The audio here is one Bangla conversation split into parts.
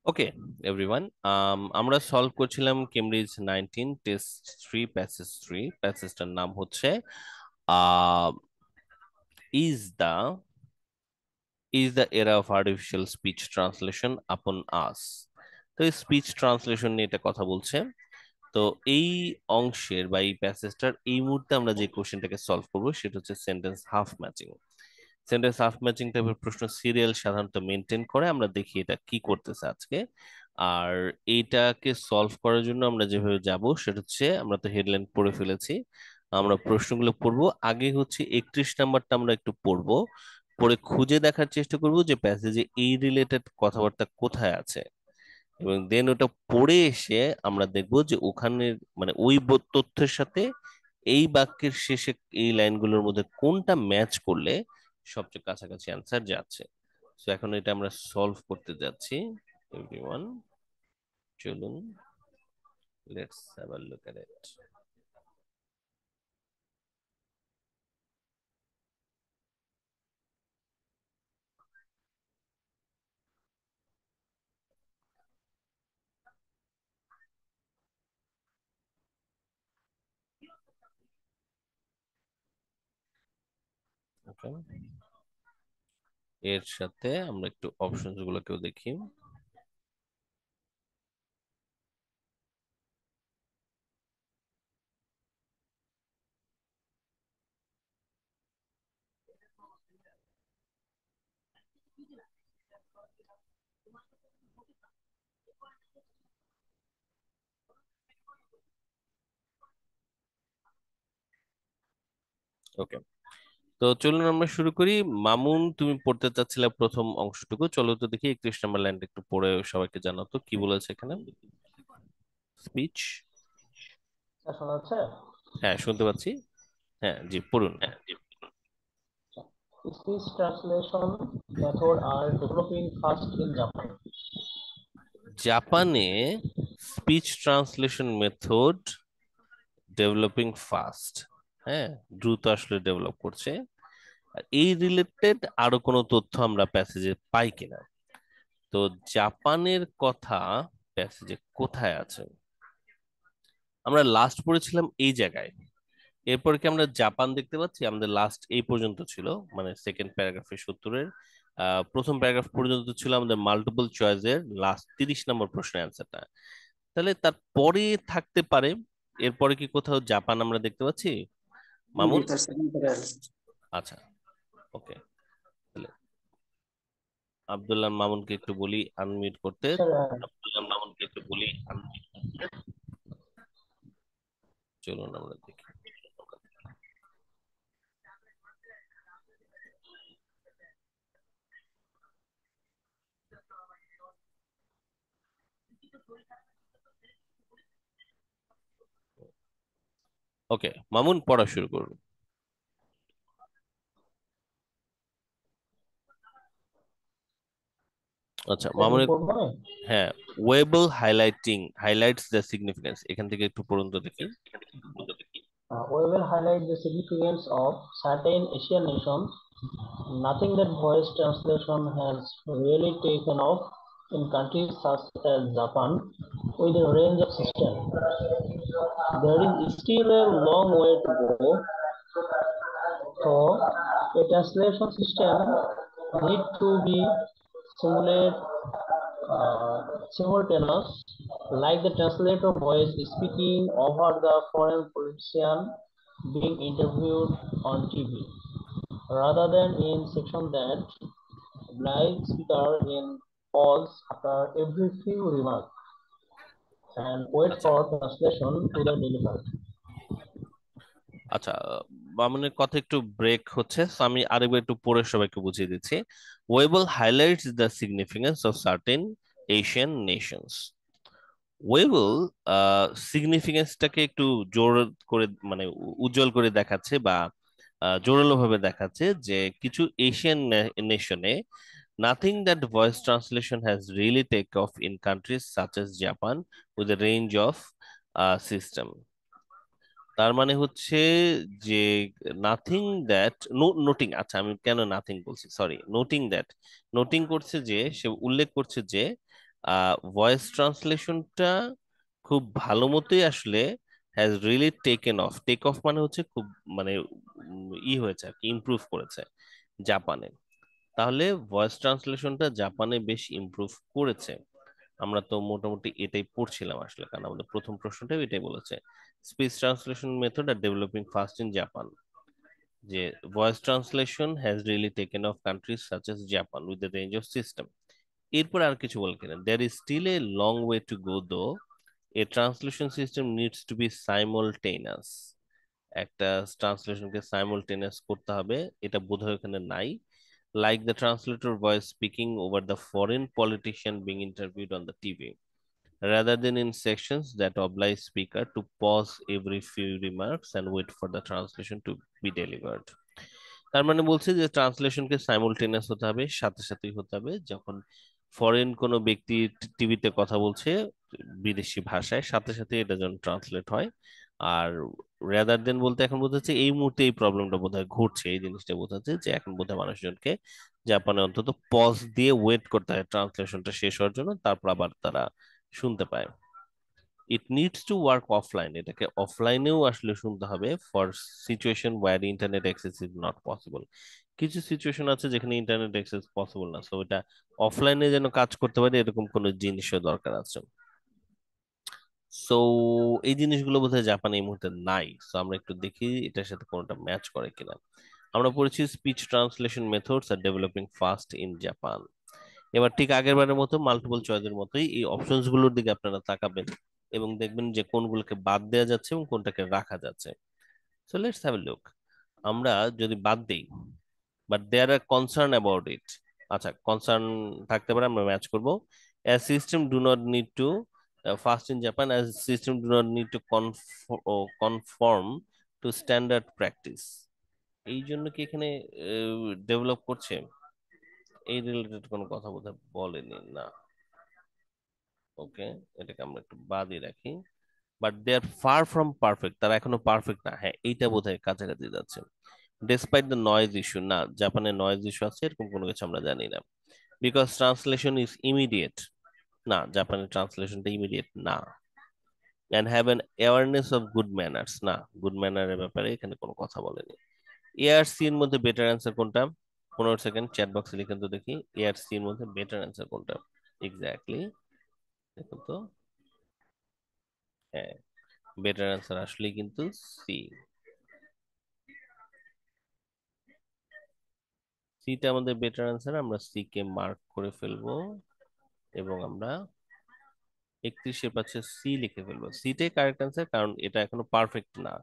ওকে এভরিওয়ান, আমরা সলভ করছিলাম কেমব্রিজ 19 টেস্ট 3 প্যাসেজ 3। প্যাসেজটার নাম হচ্ছে ah is the era of artificial speech translation upon us. তো এই স্পিচ ট্রান্সলেশন নিয়ে এটা কথা বলছে। তো এই অংশের বা এই প্যাসেজটার এই মুহূর্তে আমরা যে কোশ্চেনটাকে সলভ করবো সেটা হচ্ছে sentence half matching. Sentence half matching টাইপের প্রশ্ন সিরিয়াল সাধারণত মেনটেন করে। আমরা দেখি এটা কি করতেছে আজকে। আর এইটাকে সলভ করার জন্য আমরা যেভাবে যাব সেটা হচ্ছে, আমরা তো হেডলাইন পড়ে ফেলেছি, আমরা প্রশ্নগুলো পড়বো। আগে হচ্ছে 31 নাম্বারটা আমরা একটু পড়বো, পড়ে খুঁজে দেখার চেষ্টা করব যে প্যাসেজে এই রিলেটেড কথাবার্তা কোথায় আছে, এবং দেন ওটা পড়ে এসে আমরা দেখব যে ওখানে মানে ওই তথ্যের সাথে এই বাক্যের শেষে এই লাইনগুলোর মধ্যে কোনটা ম্যাচ করলে সবচেয়ে কাছাকাছি অ্যান্সার যাচ্ছে। তো এখন এটা আমরা সলভ করতে যাচ্ছি। এভরিওয়ান, চলুন, let's have a look at it. Okay, এর সাথে আমরা একটু অপশনস গুলোকেও দেখি। ওকে, তো চলুন আমরা শুরু করি। মামুন, তুমি পড়তে চাচ্ছিলে প্রথম অংশটুকু, চলো তো দেখি 31 নম্বর লাইনটা একটু পড়ে সবাইকে জানাও তো কি বলেছে এখানে। স্পিচ। শোনা যাচ্ছে? হ্যাঁ, শুনতে পাচ্ছি। হ্যাঁ জি, পড়ুন। Speech translation method are developing fast in Japan. জাপানে speech translation method developing fast. হ্যাঁ, দ্রুত আসলে ডেভেলপ করছে। আর এই রিলেটেড আরো কোনো তথ্য আমরা প্যাসেজে পাই কিনা। তো জাপানের কথা প্যাসেজে কোথায় আছে? আমরা লাস্ট পড়েছিলাম এই জায়গায়। এরপর কি আমরা জাপান দেখতে পাচ্ছি? আমাদের লাস্ট এই পর্যন্ত ছিল, মানে সেকেন্ড প্যারাগ্রাফের 70-এর প্রথম প্যারাগ্রাফ পর্যন্ত ছিল আমাদের মাল্টিপল চয়েসের লাস্ট 30 নম্বর প্রশ্নের অ্যান্সারটা। তাহলে তার পরে থাকতে পারে। এরপরে কি কোথাও জাপান আমরা দেখতে পাচ্ছি জি, মামুন? তার সেকেন্ড প্যারাগ্রাফ। আচ্ছা, ওকে, তাহলে আব্দুল্লাহ মামুনকে একটু বলি আনমিউট করতে। আব্দুল্লাহ মামুনকে একটু বলি unmute করতে। চলুন আমরা দেখি। ওকে মামুন, পড়া শুরু করুন। আচ্ছা এখন মামুনের, পড়বো আমি? হ্যাঁ, ওয়েবল হাইলাইটিং হাইলাইটস দ্য সিগনিফিকেন্স, এখান থেকে একটু পড়ুন তো দেখি। We will highlight the significance of certain Asian nations. Nothing that voice translation has really taken off in countries such as Japan with a range of systems. There is still a long way to go. So, a translation system need to be simulate simultaneous, like the translator voice speaking over the foreign politician being interviewed on TV, rather than in section that blind speaker in pause after every few remarks and wait আচ্ছা for translation to the delivered. আচ্ছা, মামুনের কথা একটু ব্রেক হচ্ছে, so আমি আরেকবার একটু পড়ে সবাইকে বুঝিয়ে দিচ্ছি। Webel highlights the significance of certain Asian nations. Webel সিগনিফিকেন্সটাকে একটু জোর করে, মানে উজ্জ্বল করে দেখাচ্ছে বা জোরালো ভাবে দেখাচ্ছে যে কিছু Asian নেশনে nothing that voice translation has really take off in countries such as Japan with a range of system। তার মানে হচ্ছে যে নাথিং দ্যাট, নোটিং, আচ্ছা আমি কেন নাথিং বলছি, সরি, নোটিং দ্যাট, নোটিং করছে যে, সে উল্লেখ করছে যে ভয়েস ট্রান্সলেশনটা খুব ভালো মতোই আসলে হ্যাজ রিয়েলি টেক অফ মানে হচ্ছে খুব মানে হয়েছে আর কি, ইমপ্রুভ করেছে জাপানে। তাহলে ভয়েস ট্রান্সলেশনটা জাপানে বেশ ইমপ্রুভ করেছে। আমরা তো মোটামুটি এটাই পড়ছিলাম আসলে, কারণ আমাদের প্রথম প্রশ্নটাও এটাই বলেছে, speech translation method are developing fast in Japan, যে voice translation has really taken off countries such as Japan with the range of system. এরপর আর কিছু বলে কিনা, there is still a long way to go though, a translation system needs to be simultaneous. একটা ট্রান্সলেশনকে সাইমultaneous করতে হবে, এটা বোধহয় এখানে নাই। Like the translator voice speaking over the foreign politician being interviewed on the TV, rather than in sections that oblige speaker to pause every few remarks and wait for the translation to be delivered। তার মানে বলছে যে ট্রান্সলেশনকে সাইমultaneous হতে হবে, সাথে সাথেই হতে হবে, যখন ফরেন কোনো ব্যক্তি টিভিতে কথা বলছে বিদেশি ভাষায়, সাথে সাথে এটা যেন ট্রান্সলেট হয়। আর রেদার দেন বলতে এখন বোঝাচ্ছে এই মুহূর্তে এই প্রবলেমটা বোধহয় ঘটছে, এই জিনিসটা বোঝাচ্ছে যে এখন বোধহয় মানুষজনকে জাপানে অন্তত পজ দিয়ে ওয়েট করতে হয় ট্রান্সলেশনটা শেষ হওয়ার জন্য, তারপর আবার তারা শুনতে পায়। It needs to work offline, এটাকে অফলাইনেও আসলে শুনতে হবে, for situation where internet access is not possible. কিছু সিচুয়েশন আছে যেখানে ইন্টারনেট অ্যাক্সেস পসিবল না, সো এটা অফলাইনে যেন কাজ করতে পারে এরকম কোনো জিনিসও দরকার আছে। সো এই জিনিসগুলো বোধহয় জাপানে এই মুহূর্তে নাই, সো আমরা একটু দেখি এটার সাথে কোনটা ম্যাচ করে কিনা। আমরা পড়েছি speech translation methods R developing fast in Japan. এবার ঠিক আগের বারের মতো মাল্টিপল চয়েসের মতোই এই অপশনস গুলোর দিকে আপনারা তাকাবেন এবং দেখবেন যে কোনগুলোকে বাদ দেওয়া যাচ্ছে এবং কোনটাকে রাখা যাচ্ছে। So let's have a look. আমরা যদি বাদ দেই, but there are concern about it, আচ্ছা কনসার্ন থাকতে পারে, আমরা ম্যাচ করব। As system do not need to fast in Japan, as system do not need to conform to standard practice. এই জন্য কি এখানে ডেভেলপ করছে, এই রিলেটেড কোনো কথা বোধহয় বলেনি না। ওকে, এটাকে আমরা একটু বাদই রাখি। But they are far from perfect, তারা এখনো পারফেক্ট না, হ্যাঁ এইটা বোধহয় কাছাকাছি যাচ্ছে। ডেসপাইট দ্য নয়েজ ইস্যু, না জাপানে নয়েজ ইস্যু আছে এরকম কোনো কিছু আমরা জানি না। বিকজ ট্রান্সলেশন ইজ ইমিডিয়েট, না জাপানের ট্রান্সলেশনটা ইমিডিয়েট না। And have an awareness of good manners, না গুড ম্যানারের ব্যাপারে এখানে কোনো কথা বলেনি। এ আর সি এর মধ্যে বেটার অ্যান্সার কোনটা, 15 সেকেন্ড চ্যাট বক্সে লিখেন তো দেখি, এ আর সি এর মধ্যে বেটার অ্যান্সার কোনটা এক্স্যাক্টলি, দেখুন তো। হ্যাঁ, বেটার অ্যান্সার আসলে কিন্তু সি। সিটা আমাদের বেটার অ্যান্সার, আমরা সি কে মার্ক করে ফেলবো এবং আমরা 31-এর পাশে সি লিখে ফেলবো। সিটাই কারেক্ট অ্যান্সার, কারণ এটা এখনো পারফেক্ট না।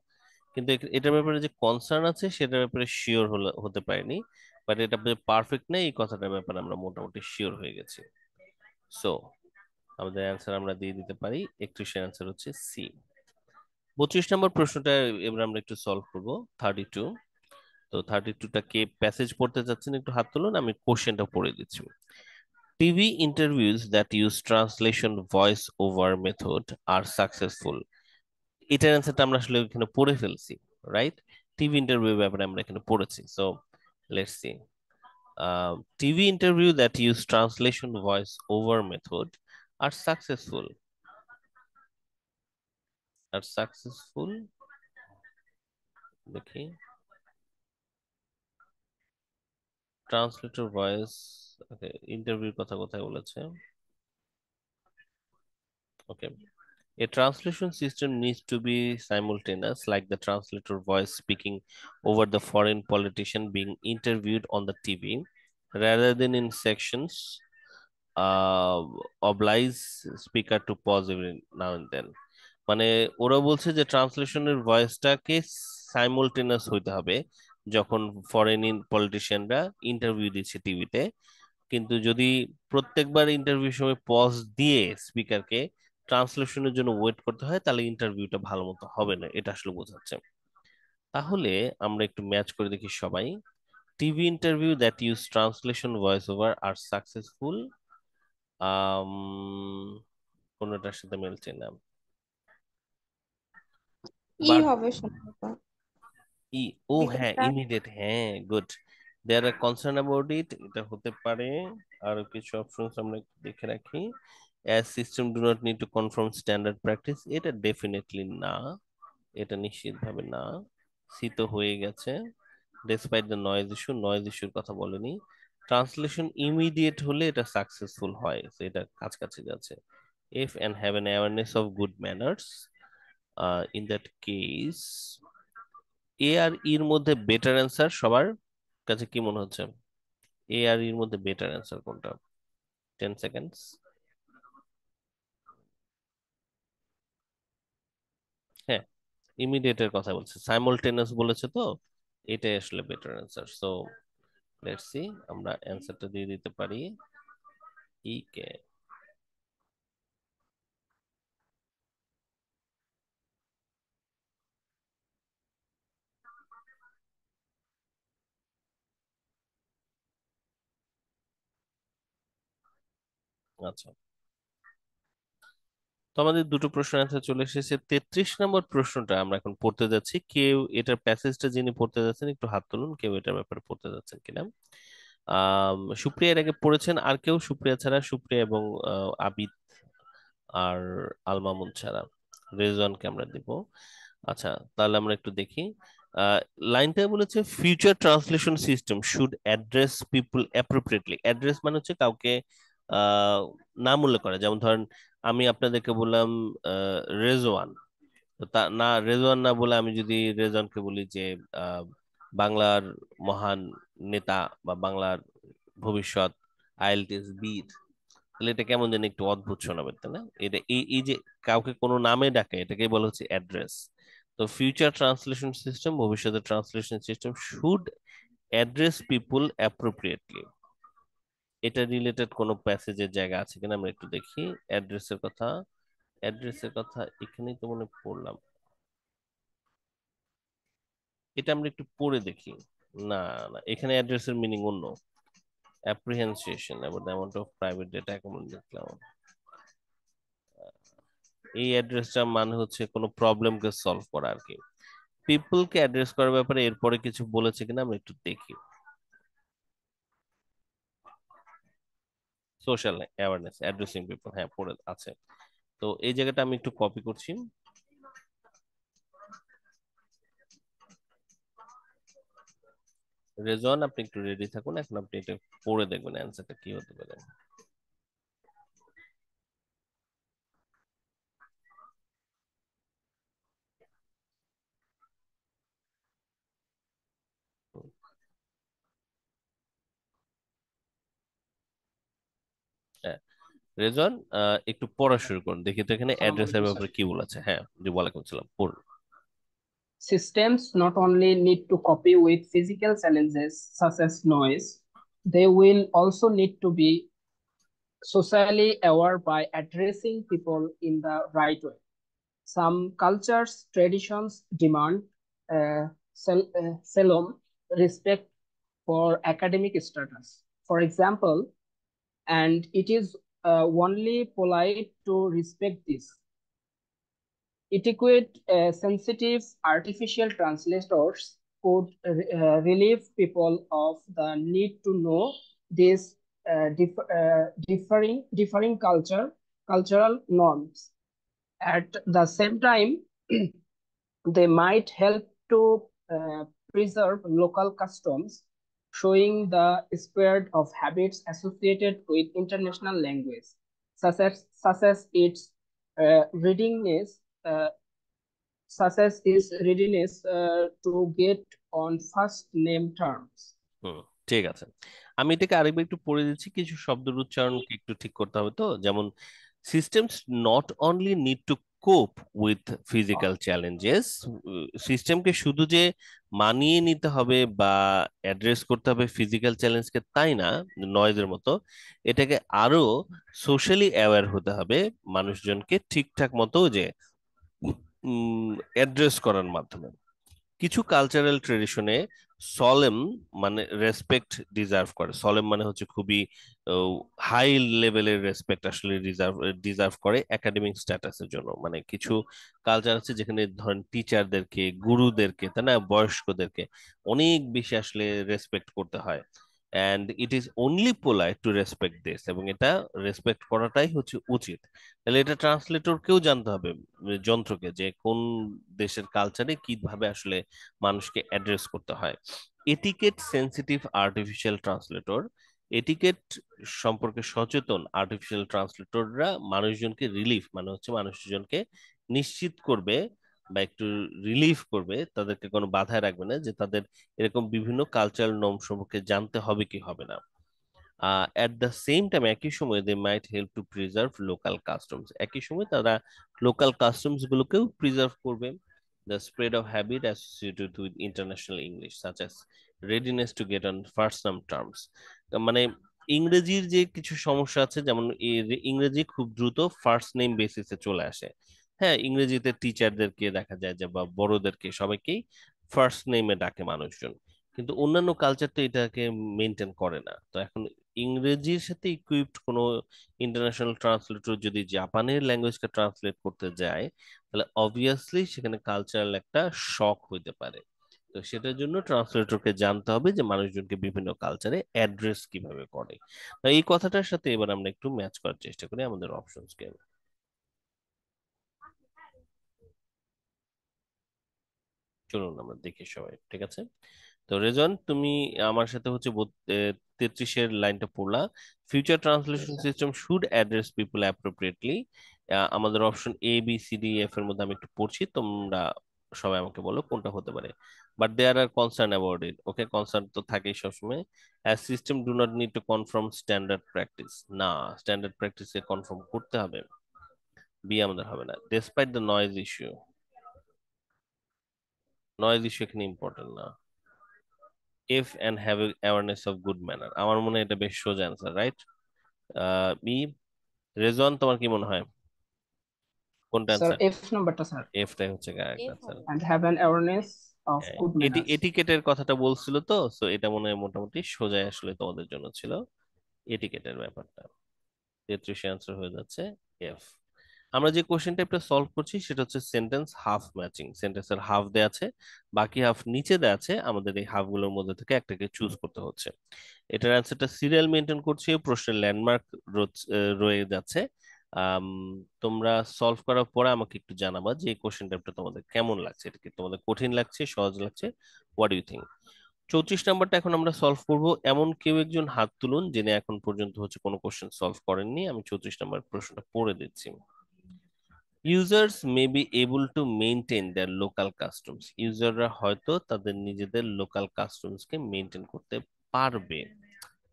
কিন্তু এটার ব্যাপারে যে কনসার্ন আছে সেটার ব্যাপারে শিওর হতে পারিনি, বাট এটা পারফেক্ট নেই এই কথাটার ব্যাপারে আমরা মোটামুটি শিওর হয়ে গেছি। সো আমাদের অ্যান্সার আমরা দিয়ে দিতে পারি, 31-এর অ্যান্সার হচ্ছে সি। 32 নম্বর প্রশ্নটা এবার আমরা একটু সলভ করবো, 32। তো 32টা কে প্যাসেজ পড়তে চাচ্ছেন একটু হাত তুলুন, আমি কোশ্চেনটা পড়ে দিচ্ছি। TV interviews that use translation voice over method are successful, এটার অ্যান্সারটা আমরা আসলে এখানে পড়ে ফেলছি, রাইট? টিভি ইন্টারভিউ ব্যাপারে আমরা এখানে পড়েছি, so let's see. TV interview that use translation voice over method are successful, are successful দেখি, ট্রান্সলেটর ভয়েস, ওকে ইন্টারভিউর কথা কোথায় বলেছে, ওকে। A translation system needs to be simultaneous, like the translator voice speaking over the foreign politician being interviewed on the TV, rather than in sections, uh, oblige speaker to pause every now and then। মানে ওরা বলছে যে ট্রান্সলেশনের ভয়েসটাকে সাইমultaneous হইতে হবে যখন ফরেন পলিটিশিয়ানরা ইন্টারভিউ দিচ্ছে টিভিতে, কিন্তু যদি প্রত্যেকবার ইন্টারভিউ সময় পজ দিয়ে স্পিকারকে ট্রান্সলেশনের জন্য ওয়েট করতে হয় তাহলে ইন্টারভিউটা ভালো মতো হবে না, এটা আসলে বোঝাচ্ছে। তাহলে আমরা একটু ম্যাচ করে দেখি সবাই। TV interview that use translation voice over are successful, um কোনটার সাথে মিলছে না, ই বাট হবে সম্ভবত। ই, ও হ্যাঁ বিকজটা ইমিডিয়েট, হ্যাঁ good, there are concern about it, এটা হতে পারে। আরো কিছু অপশনস আমরা একটু দেখে রাখি। As system do not need to confirm standard practice, এটা ডেফিনেটলি না, এটা নিশ্চিতভাবে না। সি তো হয়ে গেছে। Despite the noise issue, noise ইস্যুর কথা বলেনি। ট্রান্সলেশন ইমিডিয়েট হলে এটা সাকসেসফুল হয়, তো এটা কাছাকাছি যাচ্ছে। If and have an awareness of good manners, in that case A আর ইর মধ্যে বেটার অ্যান্সার সবার কাছে কি মনে হচ্ছে? এ আর ইর মধ্যে বেটার অ্যান্সার কোনটা? 10 সেকেন্ডস। হ্যাঁ, ইমিডিয়েটের কথা বলছে, সাইমultaneous বলেছে, তো এটাই আসলে better answer. So let's C আমরা অ্যান্সারটা দিয়ে দিতে পারি ই কে। আচ্ছা, তো আমাদের দুটো প্রশ্ন অ্যান্সার চলে এসেছে। 33 নম্বর প্রশ্নটা আমরা এখন পড়তে যাচ্ছি। কেউ এটার প্যাসেজটা যিনি পড়তে যাচ্ছেন একটু হাত তুলুন, কেউ এটার ব্যাপারে পড়তে যাচ্ছেন কিনা। সুপ্রিয়া এর আগে পড়েছেন আর কেউ? সুপ্রিয়া ছাড়া, সুপ্রিয়া এবং আবিদ আর আলমামুন ছাড়া রেজওয়ানকে আমরা দিব। আচ্ছা, তাহলে আমরা একটু দেখি। লাইনটা বলেছে future translation system should address people appropriately. Address মানে হচ্ছে কাউকে আহ, নাম উল্লেখ করা। যেমন ধরেন আমি আপনাদেরকে বললাম রেজওয়ান, তো তা না, রেজওয়ান না বলে আমি যদি রেজওয়ানকে বলি যে আহ, বাংলার মহান নেতা বা বাংলার ভবিষ্যৎ আইএলটিএস বীর, তাহলে এটা কেমন যেন একটু অদ্ভুত শোনাবে, তাই না? এটা এই এই যে কাউকে কোনো নামে ডাকে এটাকে বলা হচ্ছে অ্যাড্রেস। তো ফিউচার ট্রান্সলেশন সিস্টেম, ভবিষ্যতের translation system should address people appropriately. এটা রিলেটেড কোনো প্যাসেজের জায়গা আছে কিনা আমরা একটু দেখি। অ্যাড্রেসের কথা, অ্যাড্রেসের কথা এখানেই তো মনে পড়লাম, এটা আমরা একটু পড়ে দেখি। না, না, এখানে অ্যাড্রেসের মিনিং অন্য। Apprehension about the amount of private data account দেখলাম। এই অ্যাড্রেসটা মানে হচ্ছে কোনো প্রবলেমকে সলভ করা আর কি। পিপলকে অ্যাড্রেস করার ব্যাপারে এরপরে কিছু বলেছে কিনা আমরা একটু দেখি। সোশ্যাল অ্যাওয়ারনেস, অ্যাড্রেসিং পিপল, হ্যাঁ পড়ে আছে। তো এই জায়গাটা আমি একটু কপি করছি। রেজন আপনি একটু রেডি থাকুন, এখন আপনি এটা পড়ে দেখবেন অ্যান্সারটা কি হতে পারে। হ্যাঁ, রেজন একটু পড়া শুরু করুন দেখি তো এখানে আসসালামু অ্যাড্রেসের আলাইকুম স্যার। ব্যাপারে কি বলেছে। হ্যাঁ, জি ওয়ালাইকুম সালাম, পড়ুন। Systems not only need to copy with physical challenges such as noise, they will also need to be socially aware by addressing people in the right way. Some cultures, traditions demand solemn respect for academic status. For example, and it is only polite to respect this. Etiquette sensitive artificial translators could relieve people of the need to know these differing cultural norms. At the same time, they might help to preserve local customs, showing the spread of habits associated with international language, such as its readiness, to get on first name terms. হুম, ঠিক আছে। আমি এটাকে আরেকবার একটু পড়ে দিচ্ছি, কিছু শব্দের উচ্চারণকে একটু ঠিক করতে হবে। তো যেমন systems not only need to কোপ উইথ ফিজিক্যাল চ্যালেঞ্জেস, সিস্টেমকে শুধু যে মানিয়ে নিতে হবে বা অ্যাড্রেস করতে হবে ফিজিক্যাল চ্যালেঞ্জকে তাই না, নয়েজের মতো, এটাকে আরো সোশ্যালি অ্যাওয়্যার হতে হবে মানুষজনকে ঠিকঠাক মতো যে অ্যাড্রেস করার মাধ্যমে। কিছু কালচারাল ট্রেডিশনে সলেম মানে রেসপেক্ট ডিজার্ভ করে। সলেম মানে হচ্ছে খুবই হাই লেভেলের রেসপেক্ট আসলে ডিজার্ভ করে একাডেমিক স্ট্যাটাসের জন্য। মানে কিছু কালচার আছে যেখানে ধরেন টিচারদেরকে, গুরুদেরকে, তাই না, বয়স্কদেরকে অনেক বেশি আসলে রেসপেক্ট করতে হয়। And it is only polite to respect this, এবং এটা রেসপেক্ট করাটাই হচ্ছে উচিত। তাহলে এটা ট্রান্সলেটরকেও জানতে হবে, যন্ত্রকে, যে কোন দেশের কালচারে কিভাবে আসলে মানুষকে অ্যাড্রেস করতে হয়। Etiquette sensitive artificial translator, etiquette সম্পর্কে সচেতন আর্টিফিশিয়াল ট্রান্সলেটররা মানুষজনকে রিলিফ, মানে হচ্ছে মানুষজনকে নিশ্চিত করবে বা একটু রিলিফ করবে, তাদেরকে কোনো বাধায় রাখবে না, যে তাদের এরকম বিভিন্ন কালচারাল নর্ম সম্পর্কে জানতে হবে কি হবে না। অ্যাট দ্য সেম টাইম, একই সময় they might help to preserve local customs, একই সময় তারা লোকাল কাস্টমস গুলোকেও প্রিজার্ভ করবে। The spread of habit associated with international English such as readiness to get on first name terms, মানে ইংরেজির যে কিছু সমস্যা আছে, যেমন ইংরেজি খুব দ্রুত ফার্স্ট নেম বেসিসে চলে আসে। হ্যাঁ, ইংরেজিতে টিচারদেরকে দেখা যায় যে, বা বড়দেরকে সবাইকেই ফার্স্ট নেমে ডাকে মানুষজন, কিন্তু অন্যান্য কালচার তো এটাকে মেনটেন করে না। তো এখন ইংরেজির সাথে ইকুইপড কোনো ইন্টারন্যাশনাল ট্রান্সলেটর যদি জাপানের ল্যাঙ্গুয়েজকে ট্রান্সলেট করতে যায়, তাহলে অবভিয়াসলি সেখানে কালচারাল একটা শক হইতে পারে। তো সেটার জন্য ট্রান্সলেটরকে জানতে হবে যে মানুষজনকে বিভিন্ন কালচারে অ্যাড্রেস কিভাবে করে। তো এই কথাটার সাথে এবার আমরা একটু ম্যাচ করার চেষ্টা করি আমাদের অপশনসকে। চলুন আমরা দেখি সবাই, ঠিক আছে? তো রেজন, তুমি আমার সাথে হচ্ছে 33-এর লাইনটা পড়লা, future Yes, translation sir. System should address people appropriately. আমাদের option A B C D E F এর মধ্যে আমি একটু পড়ছি, তোমরা সবাই আমাকে বলো কোনটা হতে পারে। But there are concern about it, okay, concern তো থাকেই সবসময়। As system do not need to confirm standard practice, না, স্ট্যান্ডার্ড প্র্যাকটিসে কনফার্ম করতে হবে। বি আমাদের হবে না। Despite the noise issue, noise issue এখানে ইম্পর্টেন্ট না। If and have awareness of good manner, আমার মনে হয় এটা বেশ সোজা অ্যান্সার, রাইট? বি, রেজন, তোমার কি মনে হয় কোনটা Sir, অ্যান্সার? F numberটা স্যার। এফটাই হচ্ছে কারেক্ট এফ অ্যান্সার। হবে। And have an awareness of good এটি manners. এটিকেটের কথাটা বলছিল, তো সো এটা মনে হয় মোটামুটি সোজাই আসলে তোমাদের জন্য ছিল, এটিকেটের ব্যাপারটা। 33 অ্যান্সার হয়ে যাচ্ছে এফ। আমরা যে কোশ্চেন টাইপটা সলভ করছি সেটা হচ্ছে সেন্টেন্স হাফ ম্যাচিং, সেন্টেন্সের হাফ দেয়া আছে, বাকি হাফ নিচে দেয়া আছে, আমাদের এই হাফ গুলোর মধ্যে থেকে একটাকে চুজ করতে হচ্ছে। এটার অ্যান্সারটা সিরিয়াল মেনটেন করছে, প্রশ্নের ল্যান্ডমার্ক রয়ে যাচ্ছে। আম, তোমরা সলভ করার পরে আমাকে একটু জানাবা যে এই কোশ্চেন টাইপটা তোমাদের কেমন লাগছে, এটা কি তোমাদের কঠিন লাগছে, সহজ লাগছে, হোয়াট ইউ থিঙ্ক। 34 নাম্বারটা এখন আমরা সলভ করব। এমন কেউ একজন হাত তুলুন যিনি এখন পর্যন্ত হচ্ছে কোনো কোশ্চেন সলভ করেননি। আমি 34 নাম্বার প্রশ্নটা পড়ে দিচ্ছি। Users may be able to maintain their local customs, ইউজাররা হয়তো তাদের নিজেদের লোকাল কাস্টমস কে মেনটেন করতে পারবে।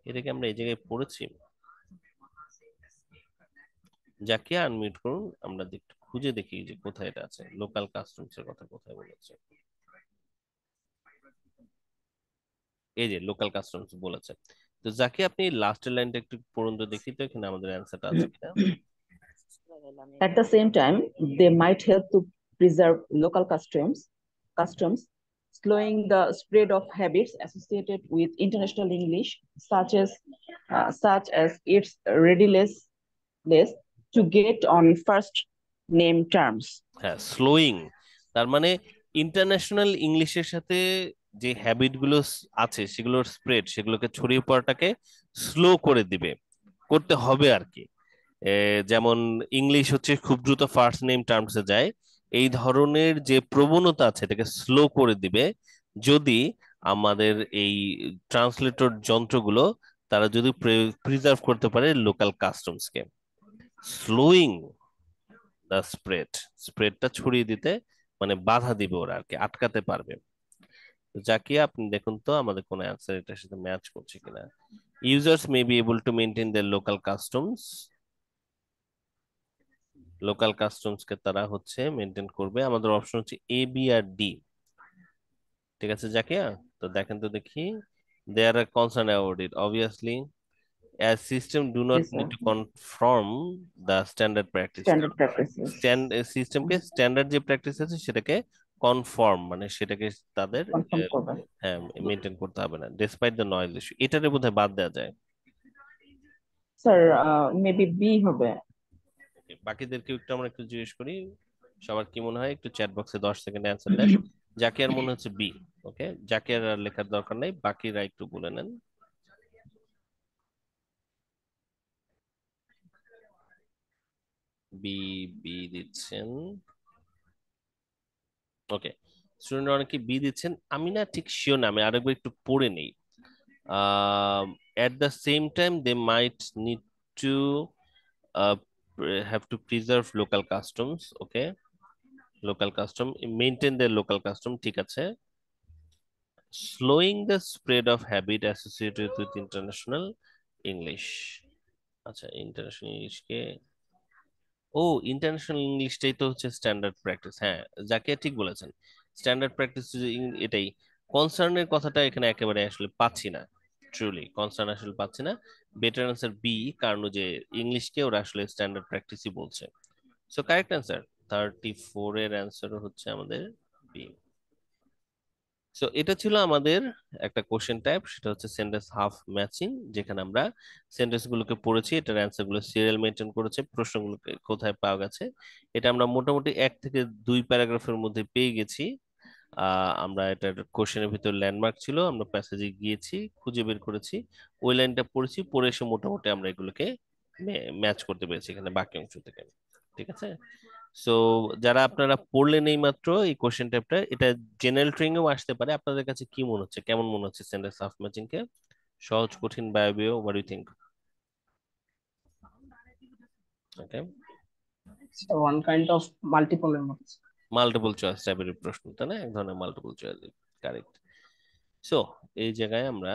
এটাকে আমরা এই জায়গায় পড়েছি। যাকে আনমিউট করুন, আমরা একটু খুঁজে দেখি যে কোথায় এটা আছে, লোকাল কাস্টমস এর কথা কোথায় বলেছে। এই যে লোকাল কাস্টমস বলেছে। তো যাকে, আপনি লাস্টের লাইনটা একটু পড়ুন তো দেখি, তো এখানে আমাদের অ্যান্সারটা আছে কিনা। At the same time, they might help to preserve local customs, slowing the spread of habits associated with international English, such as its readiness to get on first name terms. হ্যাঁ, স্লোয়িং, তার মানে ইন্টারন্যাশনাল ইংলিশের সাথে যে হ্যাবিট গুলো আছে সেগুলোর স্প্রেড, সেগুলোকে ছড়িয়ে পড়াটাকে স্লো করে দিবে, করতে হবে আর কি। যেমন ইংলিশ হচ্ছে খুব দ্রুত ফার্স্ট নেম টার্মসে যায়, এই ধরনের যে প্রবণতা আছে এটাকে স্লো করে দিবে যদি আমাদের এই ট্রান্সলেটর যন্ত্রগুলো, তারা যদি প্রিজার্ভ করতে পারে লোকাল কাস্টমসকে। স্লোয়িং দা স্প্রেড, স্প্রেডটা ছড়িয়ে দিতে মানে বাধা দিবে ওরা আর কি, আটকাতে পারবে। তো জাকিয়া, আপনি দেখুন তো আমাদের কোন অ্যান্সার এটার সাথে ম্যাচ করছে কিনা। Users may be able to maintain their local customs, local customs কে তারা হচ্ছে মেনটেন করবে। আমাদের অপশন হচ্ছে এ বি আর ডি, ঠিক আছে জাকিয়া? তো দেখেন তো দেখি, they are concern about it obviously, as system do not Yes, need sir. to conform the standard practice, Standard practices. সিস্টেমকে স্ট্যান্ডার্ড যে প্র্যাকটিস আছে সেটাকে কনফর্ম, মানে সেটাকে তাদের কনফার্ম করবে। হ্যাঁ মেনটেন করতে হবে না, ডেসপাইট দ্য নয়েজ ইস্যু, এটারে বোধহয় বাদ দেওয়া যায়। স্যার, মেবি বি হবে। বাকিদেরকে একটু আমরা একটু জিজ্ঞেস করি সবার কি মনে হয়, একটু চ্যাট বক্সে 10 সেকেন্ড অ্যান্সার দেন। জাকিয়ার মনে হচ্ছে বি। ওকে, জাকিয়ার আর লেখার দরকার নাই, বাকিরা একটু বলে নেন। বি বি দিচ্ছেন। ওকে, স্টুডেন্ট অনেকে বি দিচ্ছেন, আমি না ঠিক শিওর না, আমি আরেকবার একটু পড়ে নেই। At the same time they might need to uh, have to preserve local customs. Okay, local custom, maintain their local custom, ঠিক আছে। Slowing the spread of habit associated with international English। আচ্ছা, ইন্টারন্যাশনাল ইংলিশকে, ও ইন্টারন্যাশনাল ইংলিশটাই তো হচ্ছে স্ট্যান্ডার্ড প্র্যাকটিস। হ্যাঁ, যাকে ঠিক বলেছেন, স্ট্যান্ডার্ড প্র্যাকটিস এটাই। কনসার্নের কথাটা এখানে একেবারে আসলে পাচ্ছি না, ট্রুলি কনসার্ন আসলে পাচ্ছি না। বেটার অ্যান্সার বি, কারণ যে ইংলিশকে ওরা আসলে স্ট্যান্ডার্ড প্র্যাকটিসই বলছে। সো কারেক্ট অ্যান্সার 34 এর অ্যান্সার হচ্ছে আমাদের বি। সো এটা ছিল আমাদের একটা কোশ্চেন টাইপ, সেটা হচ্ছে সেন্টেন্স হাফ ম্যাচিং, যেখানে আমরা সেন্টেন্স গুলোকে পড়েছি, এটার অ্যান্সার গুলো সিরিয়াল মেনটেন করেছে, প্রশ্নগুলোকে কোথায় পাওয়া গেছে এটা আমরা মোটামুটি 1 থেকে 2 প্যারাগ্রাফের মধ্যে পেয়ে গেছি। আমরা এটার কোশ্চেনের ভিতর ল্যান্ডমার্ক ছিল, আমরা প্যাসেজে গিয়েছি, খুঁজে বের করেছি, ওই লাইনটা পড়েছি, পড়ে এসে মোটামুটি আমরা এগুলোকে ম্যাচ করতে পেরেছি এখানে বাকি অংশ থেকে। ঠিক আছে। সো যারা আপনারা পড়লেন এই মাত্র এই কোশ্চেন টাইপটা, এটা জেনারেল ট্রেনিং এও আসতে পারে, আপনাদের কাছে কি মনে হচ্ছে, কেমন মনে হচ্ছে সেন্টেন্স হাফ ম্যাচিং কে? সহজ, কঠিন, বায়বীয়, what do you think? Okay, So one kind of multiple memories. Multiple choice টাইপের প্রশ্ন, তাই না? এক ধরনের মাল্টিপল চয়েস। কারেক্ট। সো এই জায়গায় আমরা